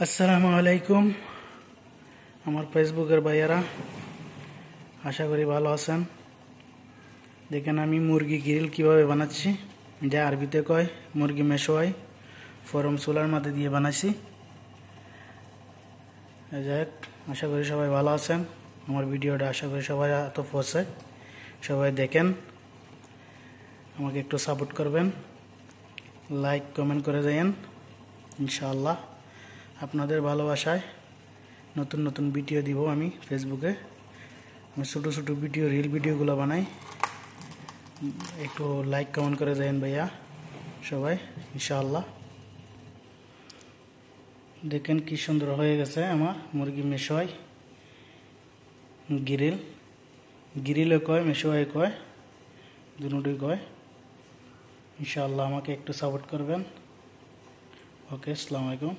আসসালামু আলাইকুম আমার ফেসবুকের ভাইয়ারা, আশা করি ভালো আছেন। দেখেন আমি মুরগি গ্রিল কিভাবে বানাচ্ছি, যা আরবিতে কয় মুরগি মেশোয়াই, ফরম সোলার মধ্যে দিয়ে বানাইছি। যাই, আশা করি সবাই ভালো আছেন। আমার ভিডিওটা আশা করি সবাই এত পৌঁছে, সবাই দেখেন, আমাকে একটু সাপোর্ট করবেন, লাইক কমেন্ট করে যাইয়েন। ইনশাআল্লাহ আপনাদের ভালোবাসায় নতুন নতুন ভিডিও দিব। আমি ফেসবুকে ছোটো ছোটো ভিডিও, রিল ভিডিওগুলো বানাই। একটু লাইক কমেন্ট করে যাইয়েন ভাইয়া সবাই, ইনশাআল্লাহ। দেখেন কি সুন্দর হয়ে গেছে আমার মুরগি মেশোয়াই গ্রিল। গ্রিলও কয়, মেশোয়াই কয়, দুটোই কয়। ইনশাআল্লাহ আমাকে একটু সাপোর্ট করবেন। ওকে, আসসালামু আলাইকুম।